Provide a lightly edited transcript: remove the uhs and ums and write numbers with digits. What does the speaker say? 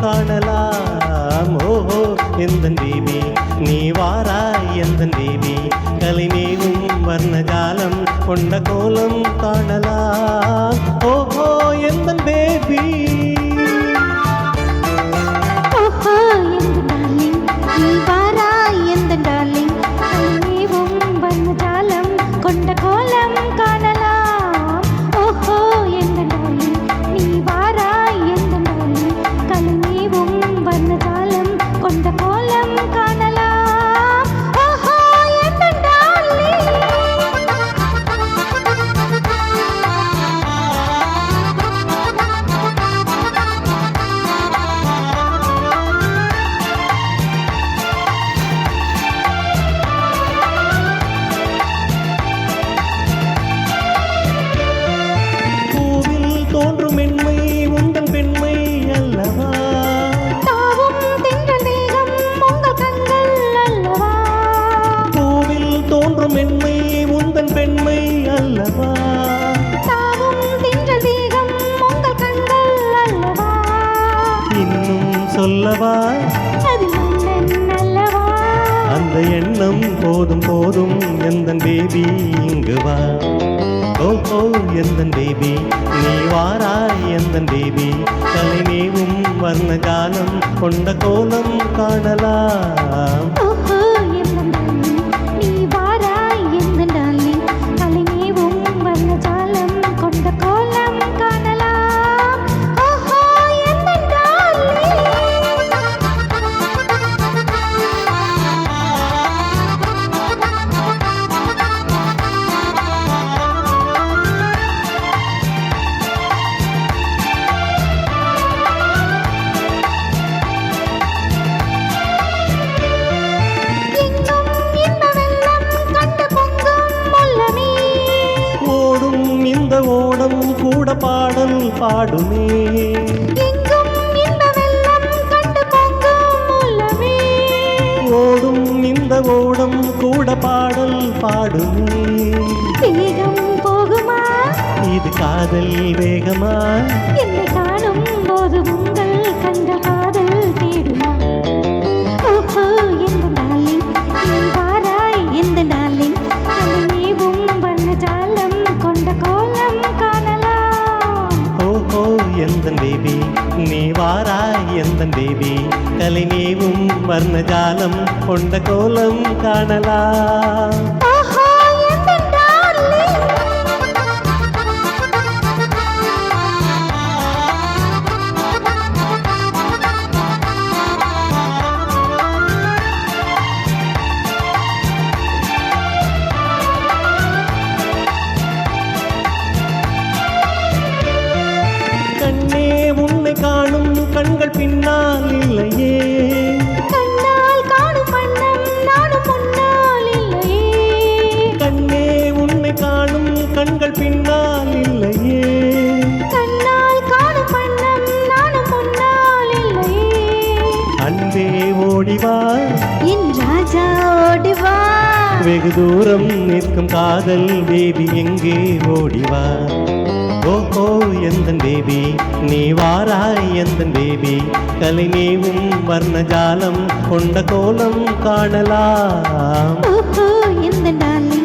காணலாம். ஓஹோ எந்தன் பேபி நீ வாராய் எந்தன் பேபி, கலைமேவும் வர்ணஜாலம் கொண்ட கோலம் காணலாம். ஓஹோ எந்தன் பேபி. ஓஹோ எந்தன் டார்லிங் நீ வாராய் எந்தன் டார்லிங், கலைமேவும் வர்ணஜாலம் கொண்ட கோலம் காணலாம். ஓஹோ எந்தன் டார்லிங் நீ வாராய் எந்தன் டார்லிங், கலைமேவும் வர்ணஜாலம் கொண்ட கோலம் காணலாம். ஓஹோ எந்தன் டார்லிங். பூவில் தோன்றும் மென்மை உந்தன் பெண்மை அல்லவா, தாவும் திங்கள் தேகம் உங்கள் கண்கள் அல்லவா, பூவில் தோன்றும் மென்மை உந்தன் பெண்மை அல்லவா, தாவும் திங்கள் தேகம் உங்கள் கண்கள் அல்லவா, இன்னும் சொல்லவா அது மன்னன் அல்லவா. அந்த எண்ணம் போதும் போதும் எந்தன் பேபி இங்கு வா. ஓஹோ எந்தன் பேபி நீ வாராய் எந்தன் பேபி, கலைமேவும் வர்ணஜாலம் கொண்ட கோலம் காணலாம். ஓஹோ எந்தன் டார்லிங் நீ வாராய் எந்தன் டார்லிங், கலைமேவும் வர்ணஜாலம் கொண்ட கோலம் காணலாம். ஓஹோ எந்தன் டார்லிங். எங்கும் இன்ப வெள்ளம் கண்டு பொங்கும் உள்ளமே, ஓடும் இந்த ஓடம் கூட பாடல் பாடுமே, எங்கும் இன்ப வெள்ளம் கண்டு பொங்கும் உள்ளமே, ஓடும் இந்த ஓடம் கூட பாடல் பாடுமே. வேகம் போகுமா இது காதல் வேகமா, என்னை காணும் போது உங்கள் கண்ட காதல் தேடுமா. ஓஹோ எந்த டார்லிங் நீ வாராய் எந்த டார்லிங், கலைமேவும் வர்ணஜாலம் கொண்ட கோலம் காணலாம். ஓஹோ எந்தன் பேபி நீ வாராய் எந்தன் பேபி, கலைமேவும் வர்ணஜாலம் கொண்ட கோலம் காணலாம். ஓஹோ எந்த டார்லிங். கண்ணே உன்னை காணும் கண்கள் பின்னால் இல்லையே, கண்ணால் காணும் வண்ணம் நானும் முன்னால் இல்லையே, கண்ணே உன்னை காணும் கண்கள் பின்னால் இல்லையே, கண்ணால் காணும் வண்ணம் நானும் முன்னால் இல்லையே. அன்பே ஓடிவா என் ராஜா ஓடிவா, வெகு தூரம் நிற்கும் காதல் பேபி எங்கே ஓடிவா. ஓஹோ எந்தன் பேபி நீ வாராய் எந்தன் பேபி, கலைமேவும் வர்ணஜாலம் கொண்ட கோலம் காணலாம். ஓஹோ எந்த டார்லிங்